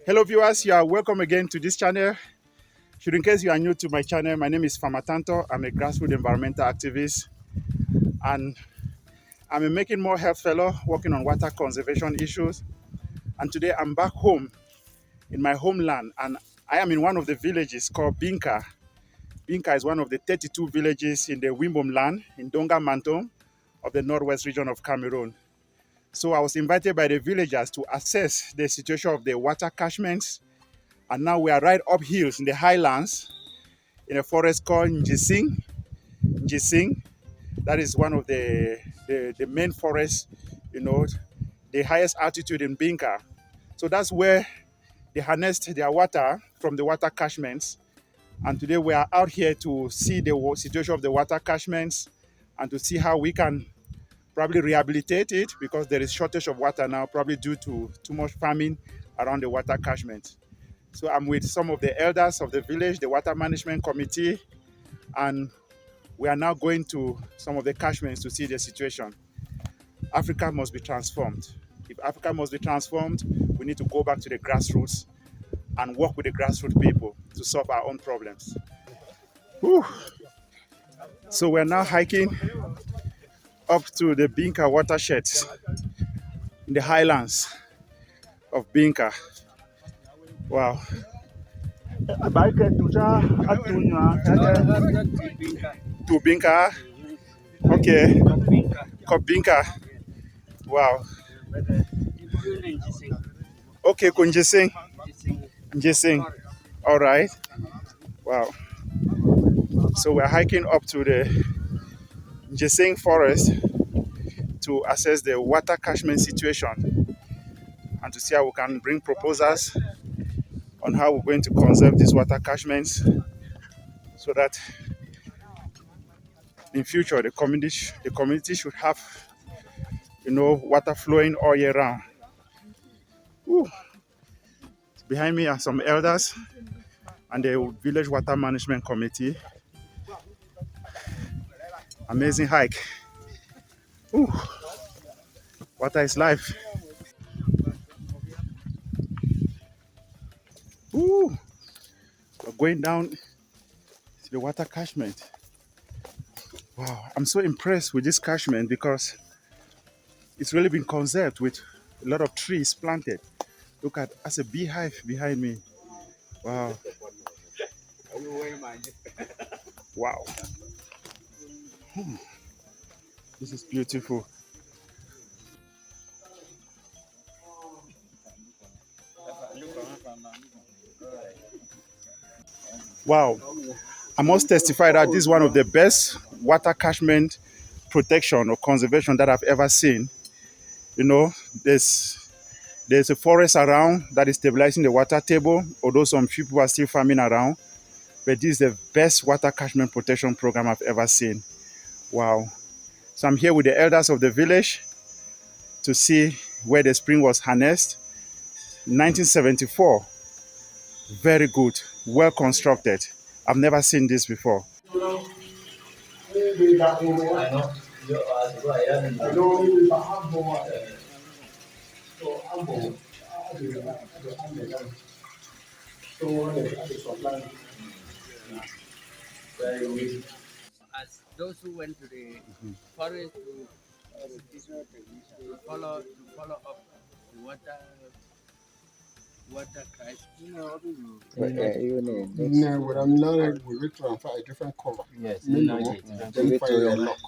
Hello viewers, you are welcome again to this channel. Should in case you are new to my channel, my name is Famatanto. I'm a grassroots environmental activist and I'm a Making More Health Fellow working on water conservation issues. And today I'm back home in my homeland and I am in one of the villages called Binka. Binka is one of the 32 villages in the Wimbom land in Donga Mantom of the northwest region of Cameroon. So I was invited by the villagers to assess the situation of the water catchments. And now we are right up hills in the highlands in a forest called Njising. Njising, that is one of the main forests, the highest altitude in Binka. So that's where they harnessed their water from the water catchments. And today we are out here to see the situation of the water catchments and to see how we can probably rehabilitate it because there is shortage of water now, probably due to too much farming around the water catchment. So I'm with some of the elders of the village, the water management committee, and we are now going to some of the catchments to see the situation. Africa must be transformed. If Africa must be transformed, we need to go back to the grassroots and work with the grassroots people to solve our own problems. Whew. So we're now hiking up to the Binka watersheds in the highlands of Binka. Wow. To Binka. Okay. Binka. Wow. Okay, Kunjising. Njising. All right. Wow. So we're hiking up to the Njising forest to assess the water catchment situation and to see how we can bring proposals on how we're going to conserve these water catchments so that in future the community should have water flowing all year round. Whew. Behind me are some elders and the village water management committee. Amazing hike. Ooh. Water is life. Ooh. We're going down to the water catchment. Wow, I'm so impressed with this catchment because it's really been conserved with a lot of trees planted. Look at, that's a beehive behind me. Wow. Wow. This is beautiful. Wow. I must testify that this is one of the best water catchment protection or conservation that I've ever seen. You know, there's a forest around that is stabilizing the water table, although some people are still farming around. But this is the best water catchment protection program I've ever seen. Wow. So I'm here with the elders of the village to see where the spring was harnessed. 1974. Very good. Well constructed. I've never seen this before. As those who went to the forest to follow up the water crisis. No, but I'm not we will transfer a different color. Yes, Then fire a lock.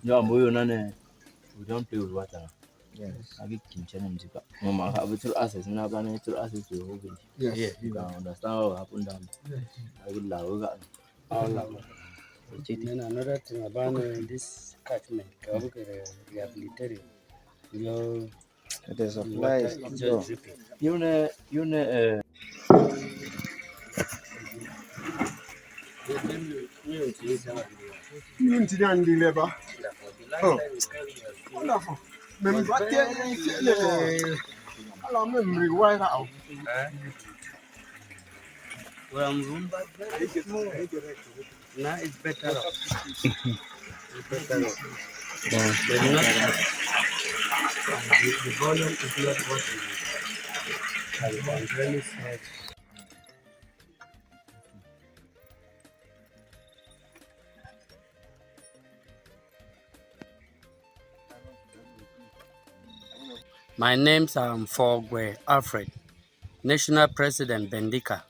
no, we don't play with water. Yes. I get kitchen and zip. Mama have it access, now to access to the whole village. Yes. You can understand what happened down. I will love that. Then another thing about this catchment, rehabilitated. It is a place. You know, You didn't deliver. Oh, wonderful. Remember, I'll memory right out. Well, very small. Now it's better off. It's better off. The volume is not what it is. and really sad. My name's Fogwe Alfred, National President Bendika.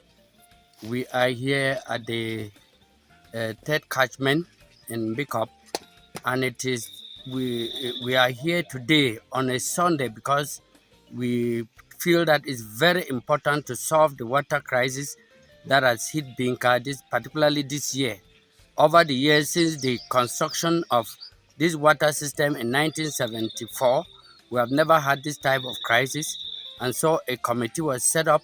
We are here at the third catchment in Bicop, and it is we are here today on a Sunday because we feel that it's very important to solve the water crisis that has hit Binka, particularly this year. Over the years since the construction of this water system in 1974, we have never had this type of crisis, and so a committee was set up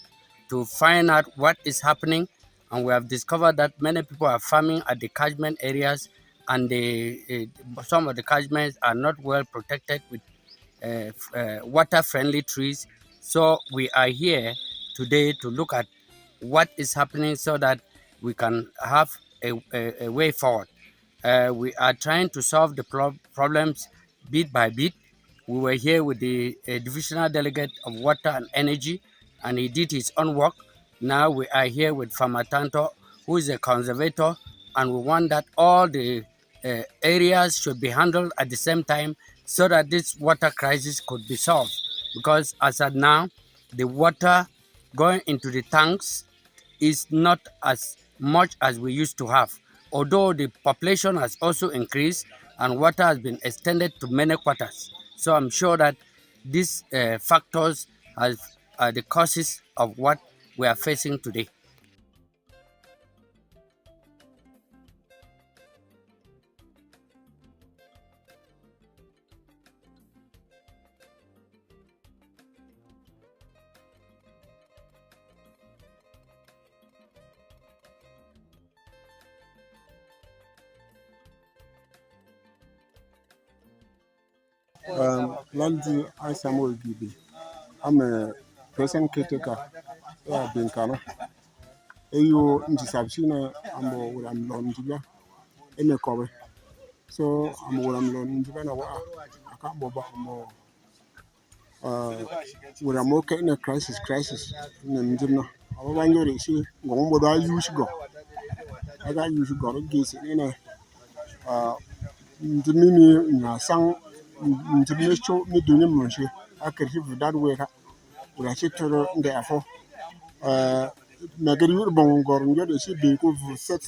to find out what is happening, and we have discovered that many people are farming at the catchment areas, and some of the catchments are not well protected with water-friendly trees. So we are here today to look at what is happening so that we can have a way forward. We are trying to solve the problems bit by bit. We were here with the divisional delegate of water and energy, and he did his own work. Now we are here with Farmer Tanto, who is a conservator, and we want that all the areas should be handled at the same time so that this water crisis could be solved. Because as of now, the water going into the tanks is not as much as we used to have. Although the population has also increased and water has been extended to many quarters. So I'm sure that these factors are the causes of what we are facing today. Landy I Samuel Gibi. I'm a present caretaker. Binka. Eyo Ntisabshina Ambo with am Londiba in a cover. So I'm what I'm Londiba. I can't bob more. With a more kind of crisis in Jimna. I want you to see what I use go. I got you to go to gaze in a Jimmy Sang International Midunim Monsieur. I could have that way. Would I sit therefore? Nagari Bongor, you see, being good for set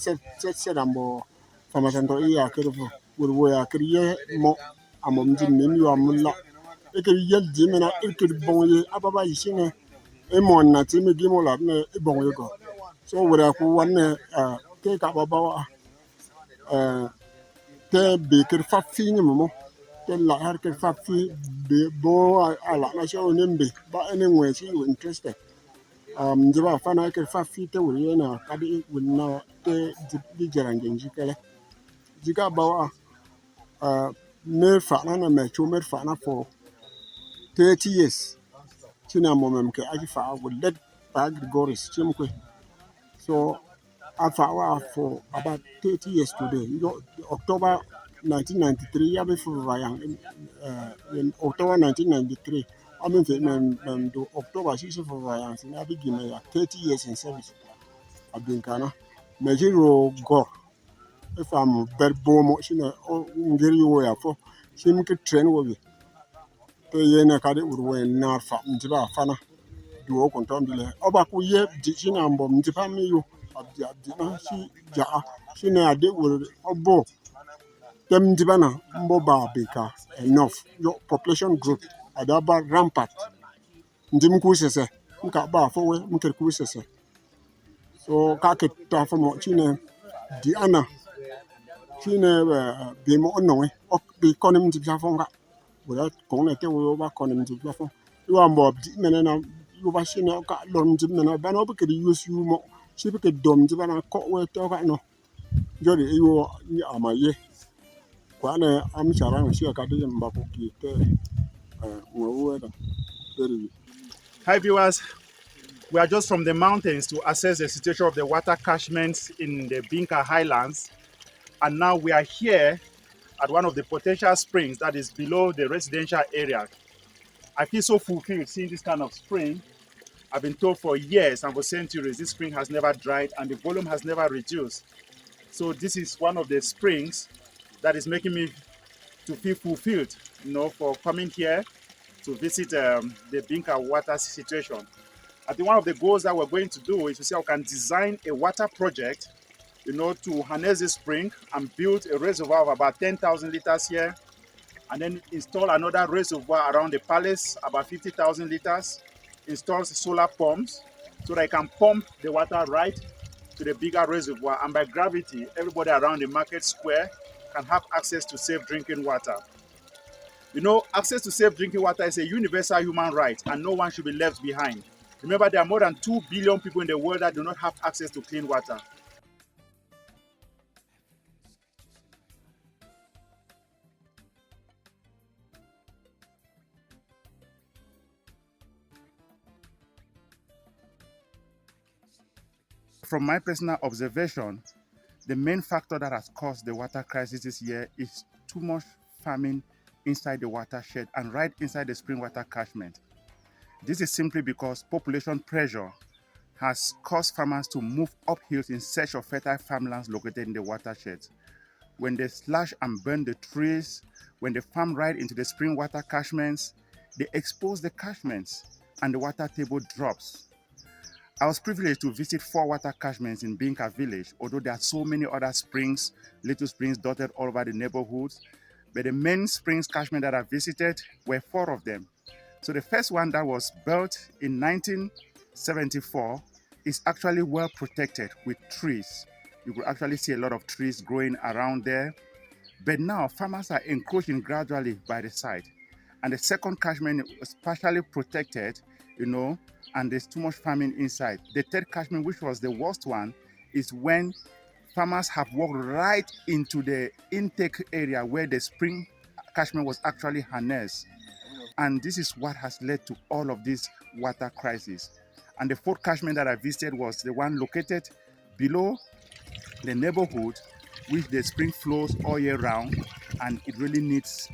and more from a center here. Could have would I create more among Jim, you are mulla. It could yell Jim and it could bong Ababa is in a Emon, not Timmy Gimola, a bongo. So would I one take up about the baker fat thing, the latter fat fee, the bow, I like your name, but anyway, she was interested. Jaba fana ke fa fite wuri yana kadi wunna te dijarangen jikele jika bawa me fana na me chumer fana for 30 years china momem ke aji fa would let bag Goris chimkwe so I fa for about 30 years today October 1993 ya before vayang in October 1993 I mean do October 6 for vayang sin abi gime ya 30 years in service Abinkana. Majiro go if I'm bad bomo, she know, ngiri way for she make train with it. The Yena Kadi would win not fat Njiba Fana, do open Tombile. Obaku ye, Jina and Bom Jipami, you of the Dina, she never did with Obo. Them Jibana, Mboba Bika, enough. Your population growth, Adaba rampart. Njimkusese, Mkaba for Mkerkusese. So Kaki Tafamo Chine. Di ana chine be mo no ok be konim ti plafon ga wala ko ne te wo ba konim ti plafon yo ambo di mena na yo ba chine ka lom ti mena ba no be ke use you mo chi be ke dom ti bana ko we to ga no jodi yo ni amaye kwa ne am chara no shi ka de mba ko ki te wo wo da very. Hi viewers, we are just from the mountains to assess the situation of the water catchments in the Binka highlands, and now we are here at one of the potential springs that is below the residential area. I feel so fulfilled seeing this kind of spring, I've been told for years and for centuries this spring has never dried and the volume has never reduced. So this is one of the springs that is making me to feel fulfilled, for coming here to visit the Binka water situation. I think one of the goals that we're going to do is to see how we can design a water project, to harness this spring and build a reservoir of about 10,000 liters here, and then install another reservoir around the palace, about 50,000 liters, install solar pumps so that I can pump the water right to the bigger reservoir, and by gravity, everybody around the market square can have access to safe drinking water. Access to safe drinking water is a universal human right, and no one should be left behind. Remember, there are more than 2 billion people in the world that do not have access to clean water. From my personal observation, the main factor that has caused the water crisis this year is too much farming inside the watershed and right inside the spring water catchment. This is simply because population pressure has caused farmers to move up hills in search of fertile farmlands located in the watershed. When they slash and burn the trees, when they farm right into the spring water catchments, they expose the catchments and the water table drops. I was privileged to visit 4 water catchments in Binka village, although there are so many other springs, little springs dotted all over the neighborhoods. But the main springs catchment that I visited were 4 of them. So the first one that was built in 1974 is actually well protected with trees. You could actually see a lot of trees growing around there. But now farmers are encroaching gradually by the side. And the second catchment was partially protected, and there's too much farming inside. The third catchment, which was the worst one, is when farmers have walked right into the intake area where the spring catchment was actually harnessed. And this is what has led to all of this water crisis. And the fourth catchment that I visited was the one located below the neighborhood, which the spring flows all year round, and it really needs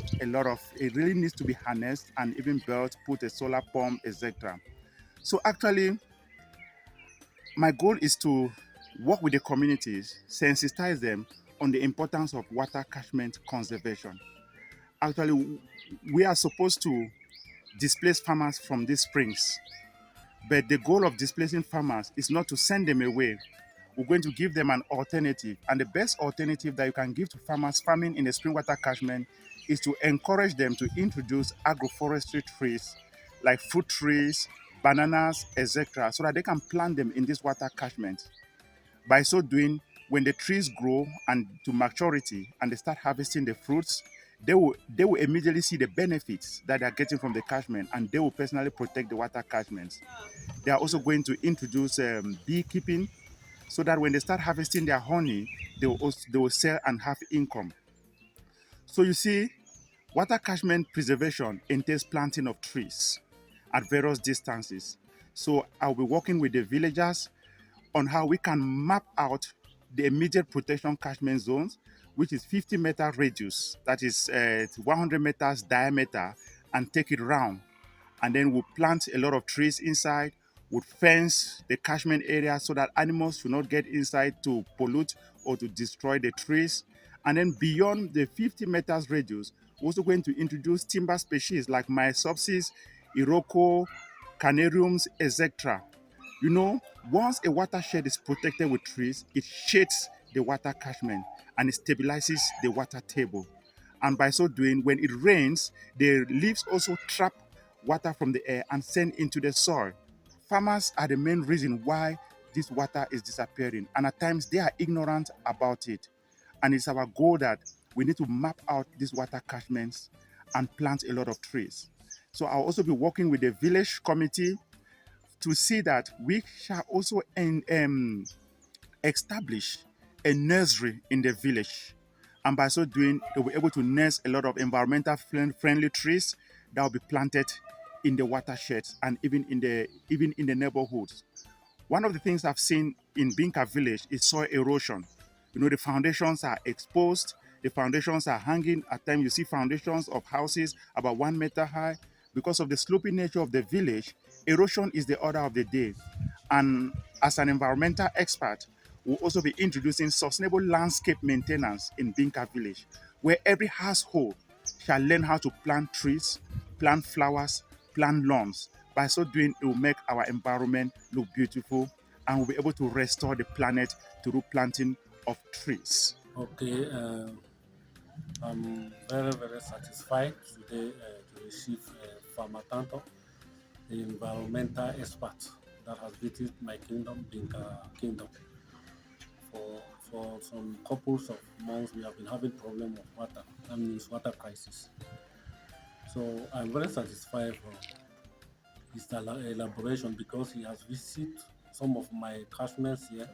to be harnessed and even built, put a solar pump, etc. So actually, my goal is to work with the communities, sensitize them on the importance of water catchment conservation. Actually, we are supposed to displace farmers from these springs, but the goal of displacing farmers is not to send them away. We're going to give them an alternative, and the best alternative that you can give to farmers farming in the spring water catchment is to encourage them to introduce agroforestry trees like fruit trees, bananas, etc., so that they can plant them in this water catchment. By so doing, when the trees grow and to maturity and they start harvesting the fruits, they will immediately see the benefits that they are getting from the catchment, and they will personally protect the water catchments. They are also going to introduce beekeeping, so that when they start harvesting their honey, they will sell and have income. So you see, water catchment preservation entails planting of trees at various distances. So I'll be working with the villagers on how we can map out the immediate protection catchment zones, which is 50-meter radius, that is 100 meters diameter, and take it round. And then we'll plant a lot of trees inside, we'll fence the catchment area so that animals should not get inside to pollute or to destroy the trees. And then beyond the 50 meters radius, we're also going to introduce timber species like myopsis, iroko, canariums, etc. Once a watershed is protected with trees, it shades the water catchment and it stabilizes the water table. And by so doing, when it rains, the leaves also trap water from the air and send into the soil. Farmers are the main reason why this water is disappearing, and at times they are ignorant about it. And it's our goal that we need to map out these water catchments and plant a lot of trees. So I'll also be working with the village committee to see that we shall also establish a nursery in the village. And by so doing, they'll be able to nurse a lot of environmental friendly trees that will be planted in the watersheds and even in the neighborhoods. One of the things I've seen in Binka village is soil erosion. The foundations are exposed, the foundations are hanging. At times, you see foundations of houses about 1 meter high. Because of the sloping nature of the village, Erosion is the order of the day. And as an environmental expert, we'll also be introducing sustainable landscape maintenance in Binka village, where every household shall learn how to plant trees, plant flowers, plant lawns. By so doing, it will make our environment look beautiful and we'll be able to restore the planet through planting of trees. Okay, I'm very, very satisfied today to receive Farmer Tanto, the environmental expert that has visited my kingdom, Binka Kingdom. For some couples of months, we have been having problem of water, that means water crisis. So I'm very satisfied from his elaboration because he has visited some of my catchments here,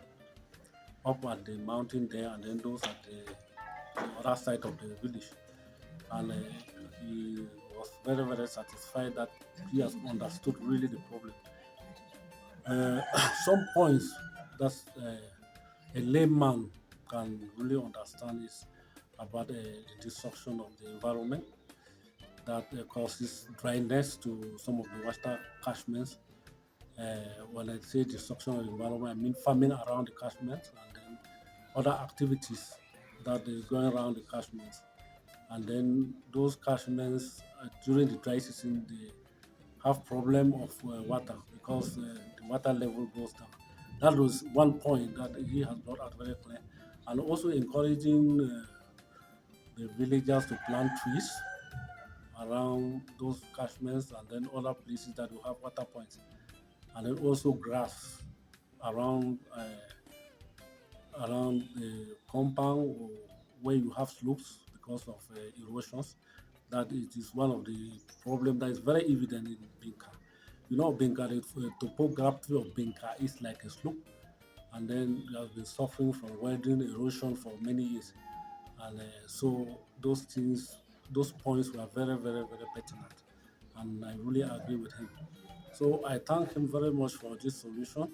up at the mountain there, and then those at the other side of the village. And he was very, very satisfied that he has understood really the problem. Some points that a layman can really understand is about the destruction of the environment that causes dryness to some of the water catchments. When I say destruction of the environment, I mean farming around the catchments and then other activities that is going around the catchments. And then those catchments during the dry season they have problem of water because the water level goes down. That was one point that he has brought out very clear, and also encouraging the villagers to plant trees around those catchments and then other places that will have water points, and then also grass around around the compound or where you have slopes because of erosions. That it is one of the problems that is very evident in Binka. You know, Binka, the topography of Binka is like a slope, and then it has been suffering from weathering erosion for many years. And so those things, those points were very, very, very pertinent, and I really agree with him. So I thank him very much for this solution,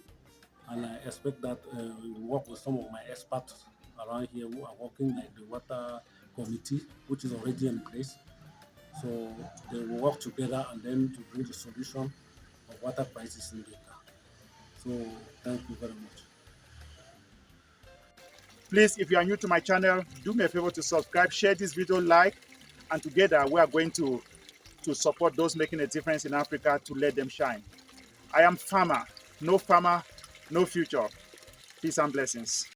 and I expect that we will work with some of my experts around here who are working like the water committee, which is already in place. So they will work together and then to bring the solution of water crisis in Binka. So thank you very much. Please, if you are new to my channel, do me a favor to subscribe, share this video, like, and together we are going to support those making a difference in Africa to let them shine. I am farmer, no future. Peace and blessings.